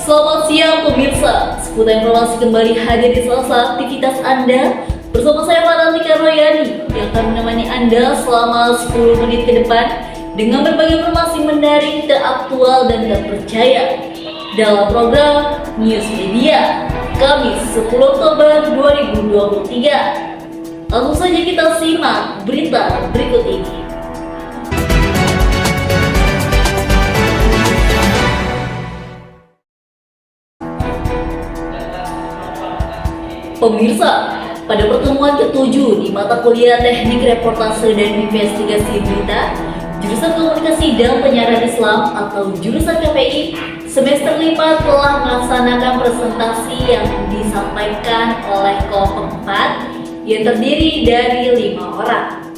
Selamat siang pemirsa, seputar informasi kembali hadir di salah aktivitas Anda bersama saya Marantika Royani yang akan menemani Anda selama 10 menit ke depan dengan berbagai informasi menarik, teraktual dan terpercaya dalam program News Media Kamis 10 Oktober 2023. Langsung saja kita simak berita berikut ini. Pemirsa, pada pertemuan ke-7 di mata kuliah Teknik Reportase dan Investigasi Berita, jurusan Komunikasi dan Penyiaran Islam atau jurusan KPI semester 5 telah melaksanakan presentasi yang disampaikan oleh kelompok 4 yang terdiri dari 5 orang.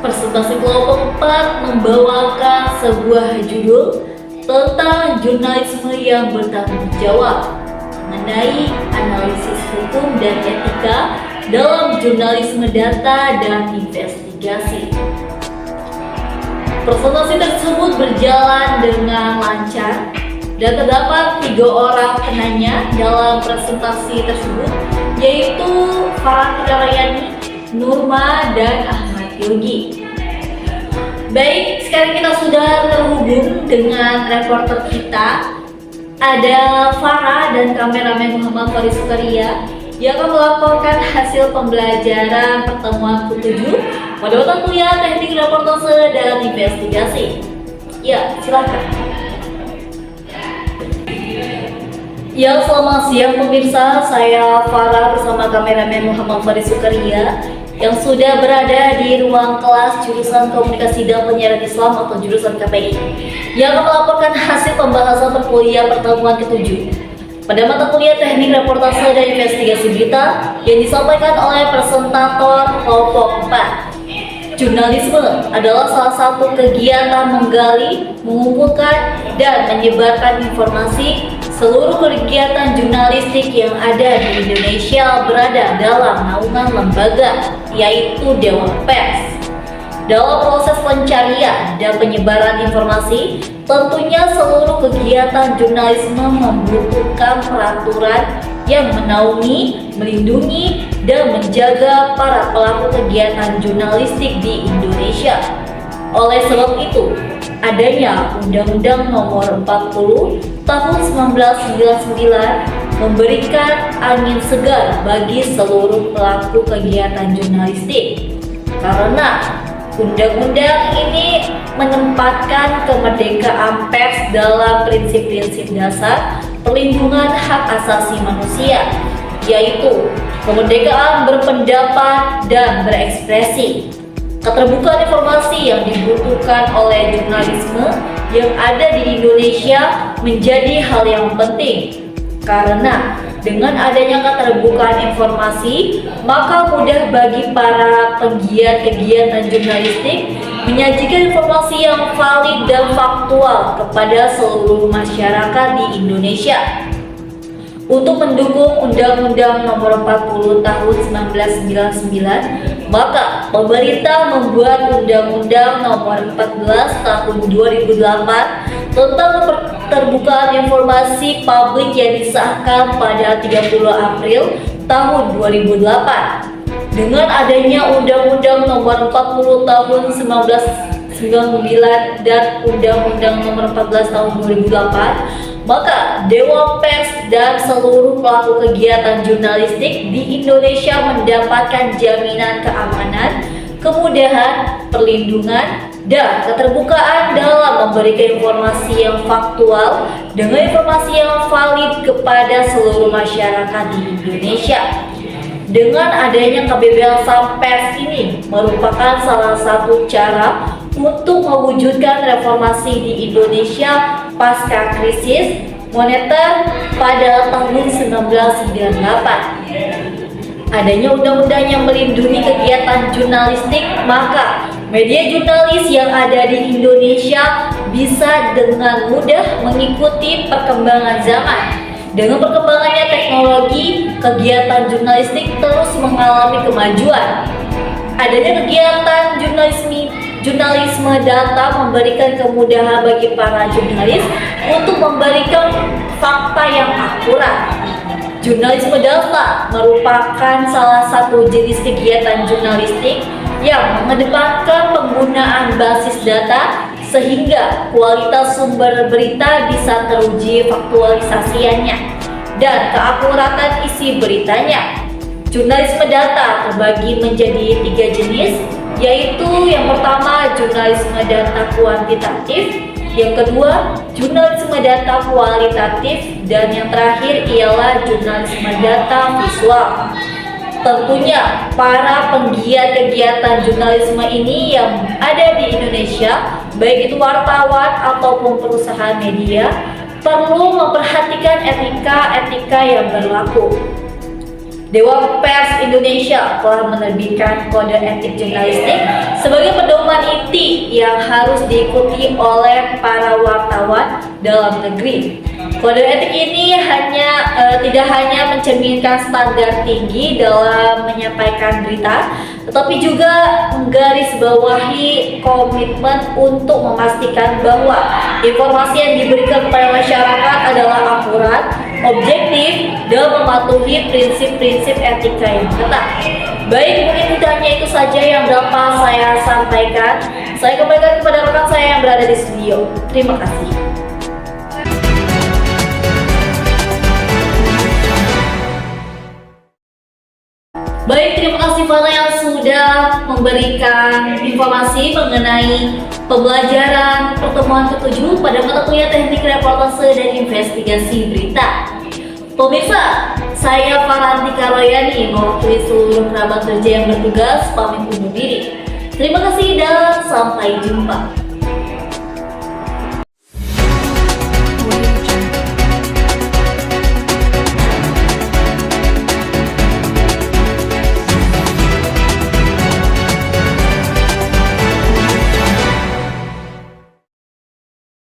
Presentasi kelompok 4 membawakan sebuah judul tentang jurnalisme yang bertanggung jawab mengenai analisis hukum dan etika dalam jurnalisme data dan investigasi. Presentasi tersebut berjalan dengan lancar dan terdapat 3 orang penanya dalam presentasi tersebut, yaitu Marantika Royani, Nurma, dan Ahmad Yogi. Baik, sekarang kita sudah terhubung dengan reporter kita. Ada Farah dan kameramen Muhammad Faris Sukaria yang akan melaporkan hasil pembelajaran pertemuan ke-7 pada mata kuliah Teknik Reportase dan Investigasi. Ya, silakan. Ya, selamat siang pemirsa. Saya Farah bersama kameramen Muhammad Faris Sukaria yang sudah berada di ruang kelas jurusan Komunikasi dan Penyiaran Islam atau jurusan KPI yang akan melaporkan hasil pembahasan perkuliahan pertemuan ke-7 pada mata kuliah Teknik Reportase dan Investigasi Berita yang disampaikan oleh presentator kelompok 4. Jurnalisme adalah salah satu kegiatan menggali, mengumpulkan, dan menyebarkan informasi. Seluruh kegiatan jurnalistik yang ada di Indonesia berada dalam naungan lembaga, yaitu Dewan Pers. Dalam proses pencarian dan penyebaran informasi, tentunya seluruh kegiatan jurnalisme membutuhkan peraturan yang menaungi, melindungi, dan menjaga para pelaku kegiatan jurnalistik di Indonesia. Oleh sebab itu, adanya Undang-Undang Nomor 40 Tahun 1999 memberikan angin segar bagi seluruh pelaku kegiatan jurnalistik, karena undang-undang ini menempatkan kemerdekaan pers dalam prinsip-prinsip dasar perlindungan hak asasi manusia, yaitu kemerdekaan berpendapat dan berekspresi. Keterbukaan informasi yang dibutuhkan oleh jurnalisme yang ada di Indonesia menjadi hal yang penting, karena dengan adanya keterbukaan informasi, maka mudah bagi para penggiat kegiatan jurnalistik menyajikan informasi yang valid dan faktual kepada seluruh masyarakat di Indonesia. Untuk mendukung Undang-Undang Nomor 40 Tahun 1999, maka pemerintah membuat Undang-Undang Nomor 14 Tahun 2008 tentang keterbukaan informasi publik yang disahkan pada 30 April tahun 2008. Dengan adanya Undang-Undang Nomor 40 Tahun 1999 dan Undang-Undang Nomor 14 Tahun 2008, maka Dewan Pers dan seluruh pelaku kegiatan jurnalistik di Indonesia mendapatkan jaminan keamanan, kemudahan, perlindungan, dan keterbukaan dalam memberikan informasi yang faktual dengan informasi yang valid kepada seluruh masyarakat di Indonesia. Dengan adanya kebebasan pers ini merupakan salah satu cara untuk mewujudkan reformasi di Indonesia pasca krisis moneter pada tahun 1998. Adanya undang-undang yang melindungi kegiatan jurnalistik, maka media jurnalis yang ada di Indonesia bisa dengan mudah mengikuti perkembangan zaman. Dengan perkembangannya teknologi, kegiatan jurnalistik terus mengalami kemajuan. Adanya kegiatan jurnalisme data memberikan kemudahan bagi para jurnalis untuk memberikan fakta yang akurat. Jurnalisme data merupakan salah satu jenis kegiatan jurnalistik yang mengedepankan penggunaan basis data sehingga kualitas sumber berita bisa teruji faktualisasinya dan keakuratan isi beritanya. Jurnalisme data terbagi menjadi 3 jenis, yaitu yang pertama jurnalisme data kuantitatif, yang kedua jurnalisme data kualitatif, dan yang terakhir ialah jurnalisme data visual. Tentunya para penggiat kegiatan jurnalisme ini yang ada di Indonesia, baik itu wartawan ataupun perusahaan media, perlu memperhatikan etika-etika yang berlaku. Dewan Pers Indonesia telah menerbitkan kode etik jurnalistik sebagai pedoman inti yang harus diikuti oleh para wartawan dalam negeri. Kode etik ini tidak hanya mencerminkan standar tinggi dalam menyampaikan berita, tetapi juga menggarisbawahi komitmen untuk memastikan bahwa informasi yang diberikan kepada masyarakat adalah akurat, objektif, dan mematuhi prinsip-prinsip etika yang ketat. Baik, mungkin tidak hanya itu saja yang dapat saya sampaikan. Saya kembalikan kepada rekan saya yang berada di studio. Terima kasih. Baik, terima kasih Farah yang sudah memberikan informasi mengenai pembelajaran pertemuan ke-7 pada mata kuliah Teknik Reportase dan Investigasi Berita. Pemirsa, saya Farhantika Royani mewakili seluruh kerabat kerja yang bertugas pamit undur diri. Terima kasih dan sampai jumpa.